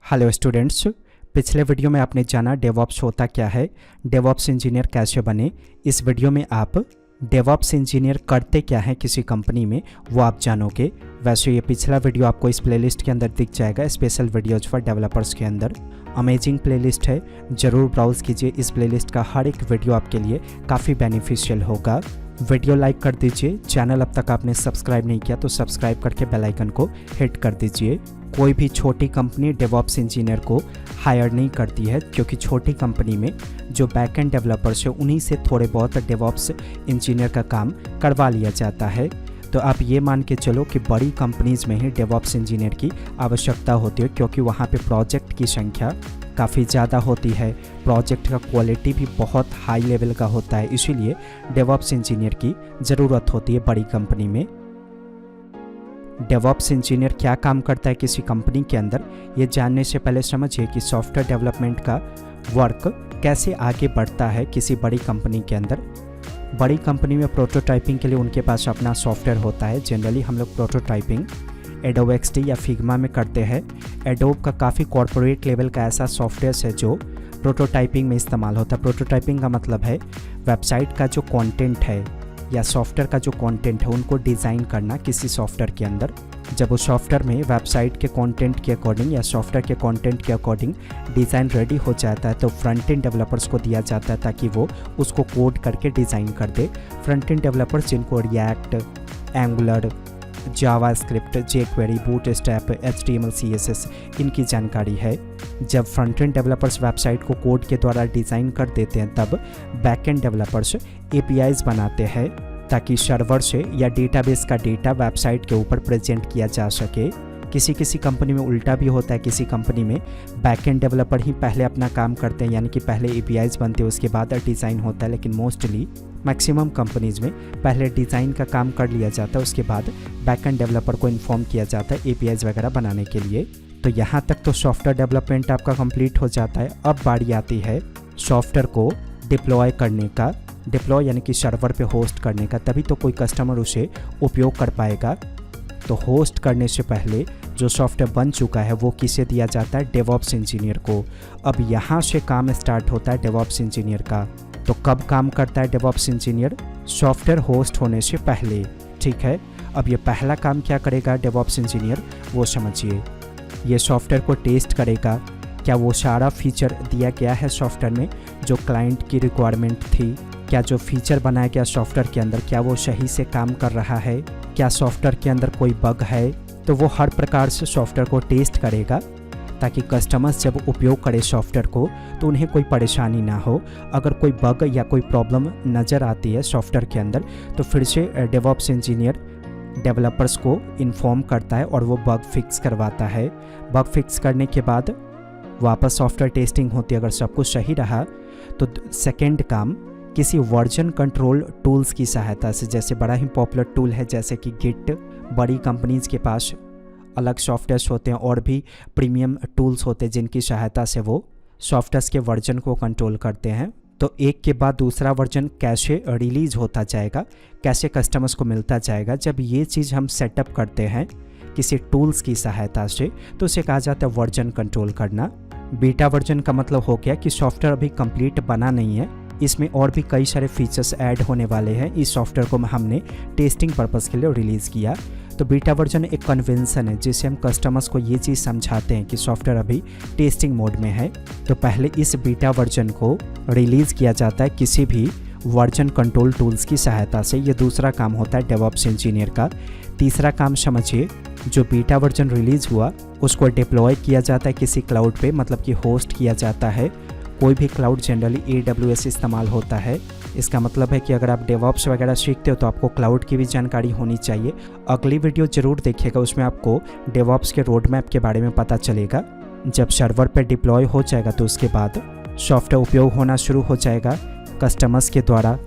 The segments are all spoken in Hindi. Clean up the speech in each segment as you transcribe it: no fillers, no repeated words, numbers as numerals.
हेलो स्टूडेंट्स, पिछले वीडियो में आपने जाना डेवऑप्स होता क्या है, डेवऑप्स इंजीनियर कैसे बने। इस वीडियो में आप डेवऑप्स इंजीनियर करते क्या हैं किसी कंपनी में वो आप जानोगे। वैसे ये पिछला वीडियो आपको इस प्लेलिस्ट के अंदर दिख जाएगा, स्पेशल वीडियोज फॉर डेवलपर्स के अंदर। अमेजिंग प्लेलिस्ट है, ज़रूर ब्राउज कीजिए। इस प्लेलिस्ट का हर एक वीडियो आपके लिए काफ़ी बेनिफिशियल होगा। वीडियो लाइक कर दीजिए। चैनल अब तक आपने सब्सक्राइब नहीं किया तो सब्सक्राइब करके बेल आइकन को हिट कर दीजिए। कोई भी छोटी कंपनी डेवऑप्स इंजीनियर को हायर नहीं करती है, क्योंकि छोटी कंपनी में जो बैकएंड डेवलपर्स है उन्हीं से थोड़े बहुत डेवऑप्स इंजीनियर का काम करवा लिया जाता है। तो आप ये मान के चलो कि बड़ी कंपनीज़ में ही डेवऑप्स इंजीनियर की आवश्यकता होती है, क्योंकि वहाँ पे प्रोजेक्ट की संख्या काफ़ी ज़्यादा होती है, प्रोजेक्ट का क्वालिटी भी बहुत हाई लेवल का होता है, इसीलिए डेवऑप्स इंजीनियर की ज़रूरत होती है बड़ी कंपनी में। डेवऑप्स इंजीनियर क्या काम करता है किसी कंपनी के अंदर, ये जानने से पहले समझिए कि सॉफ्टवेयर डेवलपमेंट का वर्क कैसे आगे बढ़ता है किसी बड़ी कंपनी के अंदर। बड़ी कंपनी में प्रोटोटाइपिंग के लिए उनके पास अपना सॉफ्टवेयर होता है। जनरली हम लोग प्रोटोटाइपिंग एडोब एक्सडी या फिग्मा में करते हैं। एडोब का काफ़ी कॉर्पोरेट लेवल का ऐसा सॉफ्टवेयर है जो प्रोटोटाइपिंग में इस्तेमाल होता है। प्रोटोटाइपिंग का मतलब है वेबसाइट का जो कंटेंट है या सॉफ्टवेयर का जो कंटेंट है उनको डिज़ाइन करना किसी सॉफ्टवेयर के अंदर। जब उस सॉफ्टवेयर में वेबसाइट के कंटेंट के अकॉर्डिंग या सॉफ्टवेयर के कंटेंट के अकॉर्डिंग डिज़ाइन रेडी हो जाता है तो फ्रंट एंड डेवलपर्स को दिया जाता है ताकि वो उसको कोड करके डिज़ाइन कर दे। फ्रंट एंड डेवलपर्स जिनको react, angular, JavaScript, jQuery, bootstrap, HTML, CSS इनकी जानकारी है। जब फ्रंट एंड डेवलपर्स वेबसाइट को कोड के द्वारा डिज़ाइन कर देते हैं तब बैक एंड डेवलपर्स APIs बनाते हैं ताकि सर्वर से या डेटाबेस का डेटा वेबसाइट के ऊपर प्रेजेंट किया जा सके। किसी कंपनी में उल्टा भी होता है, किसी कंपनी में बैक एंड डेवलपर ही पहले अपना काम करते हैं, यानी कि पहले APIs बनते हैं उसके बाद डिज़ाइन होता है। लेकिन मोस्टली मैक्सिमम कंपनीज़ में पहले डिज़ाइन का काम कर लिया जाता है, उसके बाद बैक एंड डेवलपर को इन्फॉर्म किया जाता है APIs वगैरह बनाने के लिए। तो यहाँ तक तो सॉफ्टवेयर डेवलपमेंट आपका कंप्लीट हो जाता है। अब बारी आती है सॉफ्टवेयर को डिप्लॉय करने का। डिप्लॉय यानी कि सर्वर पे होस्ट करने का, तभी तो कोई कस्टमर उसे उपयोग कर पाएगा। तो होस्ट करने से पहले जो सॉफ्टवेयर बन चुका है वो किसे दिया जाता है, डेवऑप्स इंजीनियर को। अब यहाँ से काम स्टार्ट होता है डेवऑप्स इंजीनियर का। तो कब काम करता है डेवऑप्स इंजीनियर, सॉफ्टवेयर होस्ट होने से पहले। ठीक है, अब ये पहला काम क्या करेगा डेवऑप्स इंजीनियर वो समझिए। ये सॉफ्टवेयर को टेस्ट करेगा, क्या वो सारा फीचर दिया गया है सॉफ्टवेयर में जो क्लाइंट की रिक्वायरमेंट थी, क्या जो फीचर बनाया गया सॉफ्टवेयर के अंदर क्या वो सही से काम कर रहा है, क्या सॉफ्टवेयर के अंदर कोई बग है। तो वो हर प्रकार से सॉफ्टवेयर को टेस्ट करेगा ताकि कस्टमर्स जब उपयोग करें सॉफ्टवेयर को तो उन्हें कोई परेशानी ना हो। अगर कोई बग या कोई प्रॉब्लम नज़र आती है सॉफ्टवेयर के अंदर तो फिर से डेवऑप्स इंजीनियर डेवलपर्स को इन्फॉर्म करता है और वो बग फिक्स करवाता है। बग फिक्स करने के बाद वापस सॉफ्टवेयर टेस्टिंग होती है। अगर सब कुछ सही रहा तो सेकेंड काम किसी वर्जन कंट्रोल टूल्स की सहायता से, जैसे बड़ा ही पॉपुलर टूल है जैसे कि गिट, बड़ी कंपनीज़ के पास अलग सॉफ्टवेयर्स होते हैं और भी प्रीमियम टूल्स होते हैं जिनकी सहायता से वो सॉफ्टवेयर्स के वर्जन को कंट्रोल करते हैं। तो एक के बाद दूसरा वर्जन कैसे रिलीज़ होता जाएगा, कैसे कस्टमर्स को मिलता जाएगा, जब ये चीज़ हम सेटअप करते हैं किसी टूल्स की सहायता से तो उसे कहा जाता है वर्जन कंट्रोल करना। बीटा वर्जन का मतलब हो गया कि सॉफ्टवेयर अभी कंप्लीट बना नहीं है, इसमें और भी कई सारे फीचर्स ऐड होने वाले हैं। इस सॉफ्टवेयर को हमने टेस्टिंग पर्पस के लिए रिलीज़ किया। तो बीटा वर्जन एक कन्वेंशन है जिससे हम कस्टमर्स को ये चीज़ समझाते हैं कि सॉफ्टवेयर अभी टेस्टिंग मोड में है। तो पहले इस बीटा वर्जन को रिलीज़ किया जाता है किसी भी वर्जन कंट्रोल टूल्स की सहायता से। ये दूसरा काम होता है डेवऑप्स इंजीनियर का। तीसरा काम समझिए, जो बीटा वर्जन रिलीज़ हुआ उसको डिप्लॉय किया जाता है किसी क्लाउड पे, मतलब कि होस्ट किया जाता है। कोई भी क्लाउड जनरली AWS इस्तेमाल होता है। इसका मतलब है कि अगर आप डेवऑप्स वगैरह सीखते हो तो आपको क्लाउड की भी जानकारी होनी चाहिए। अगली वीडियो ज़रूर देखिएगा, उसमें आपको डेवऑप्स के रोड मैप के बारे में पता चलेगा। जब सर्वर पर डिप्लॉय हो जाएगा तो उसके बाद सॉफ्टवेयर उपयोग होना शुरू हो जाएगा कस्टमर्स के द्वारा।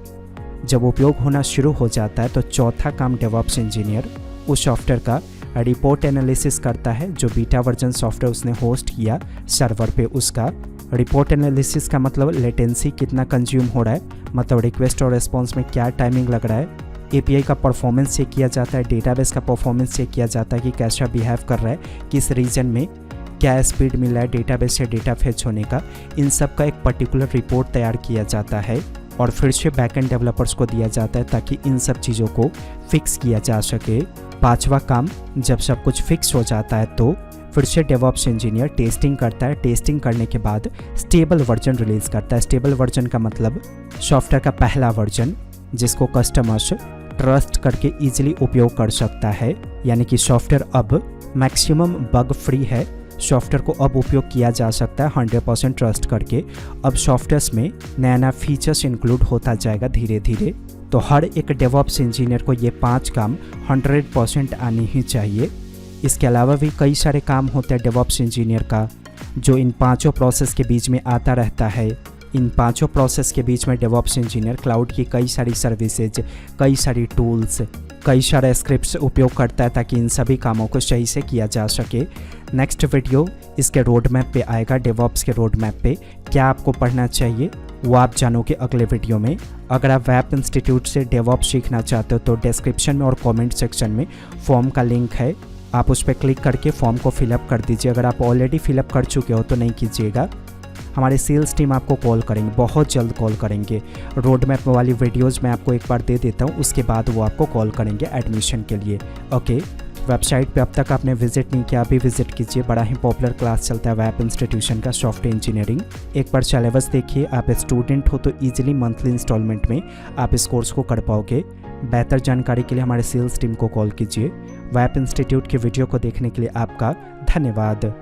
जब उपयोग होना शुरू हो जाता है तो चौथा काम डेवऑप्स इंजीनियर उस सॉफ्टवेयर का रिपोर्ट एनालिसिस करता है। जो बीटा वर्जन सॉफ्टवेयर उसने होस्ट किया सर्वर पे, उसका रिपोर्ट एनालिसिस का मतलब लेटेंसी कितना कंज्यूम हो रहा है, मतलब रिक्वेस्ट और रिस्पॉन्स में क्या टाइमिंग लग रहा है। API का परफॉर्मेंस चेक किया जाता है, डेटाबेस का परफॉर्मेंस चेक किया जाता है कि कैसा बिहेव कर रहा है, किस रीजन में क्या स्पीड मिल रहा है डेटाबेस से डेटा फेच होने का, इन सब का एक पर्टिकुलर रिपोर्ट तैयार किया जाता है और फिर से बैकएंड डेवलपर्स को दिया जाता है ताकि इन सब चीज़ों को फिक्स किया जा सके। पांचवा काम, जब सब कुछ फिक्स हो जाता है तो फिर से डेवऑप्स इंजीनियर टेस्टिंग करता है। टेस्टिंग करने के बाद स्टेबल वर्जन रिलीज़ करता है। स्टेबल वर्जन का मतलब सॉफ्टवेयर का पहला वर्जन जिसको कस्टमर्स ट्रस्ट करके ईजिली उपयोग कर सकता है, यानी कि सॉफ्टवेयर अब मैक्सिमम बग फ्री है। सॉफ्टवेयर को अब उपयोग किया जा सकता है 100% ट्रस्ट करके। अब सॉफ्टवेयर्स में नया नया फीचर्स इंक्लूड होता जाएगा धीरे धीरे। तो हर एक डेवऑप्स इंजीनियर को ये 5 काम 100% आनी ही चाहिए। इसके अलावा भी कई सारे काम होते हैं डेवऑप्स इंजीनियर का जो इन पांचों प्रोसेस के बीच में आता रहता है। इन पांचों प्रोसेस के बीच में डेवऑप्स इंजीनियर क्लाउड की कई सारी सर्विसेज, कई सारी टूल्स, कई सारे स्क्रिप्ट्स उपयोग करता है ताकि इन सभी कामों को सही से किया जा सके। नेक्स्ट वीडियो इसके रोड मैप पे आएगा। डेवऑप्स के रोड मैप पे क्या आपको पढ़ना चाहिए वो आप जानोगे अगले वीडियो में। अगर आप वेब इंस्टीट्यूट से डेवऑप्स सीखना चाहते हो तो डिस्क्रिप्शन में और कमेंट सेक्शन में फॉर्म का लिंक है, आप उस पर क्लिक करके फॉर्म को फिलअप कर दीजिए। अगर आप ऑलरेडी फिलअप कर चुके हो तो नहीं कीजिएगा, हमारे सेल्स टीम आपको कॉल करेंगे, बहुत जल्द कॉल करेंगे। रोड मैप वाली वीडियोस मैं आपको एक बार दे देता हूँ, उसके बाद वो आपको कॉल करेंगे एडमिशन के लिए। ओके, वेबसाइट पे अब तक आपने विजिट नहीं किया, अभी विजिट कीजिए। बड़ा ही पॉपुलर क्लास चलता है वेब इंस्टीट्यूशन का सॉफ्टवेयर इंजीनियरिंग। एक बार सिलेबस देखिए। आप स्टूडेंट हो तो ईजिली मंथली इंस्टॉलमेंट में आप इस कोर्स को कर पाओगे। बेहतर जानकारी के लिए हमारे सेल्स टीम को कॉल कीजिए। वेब इंस्टीट्यूट के वीडियो को देखने के लिए आपका धन्यवाद।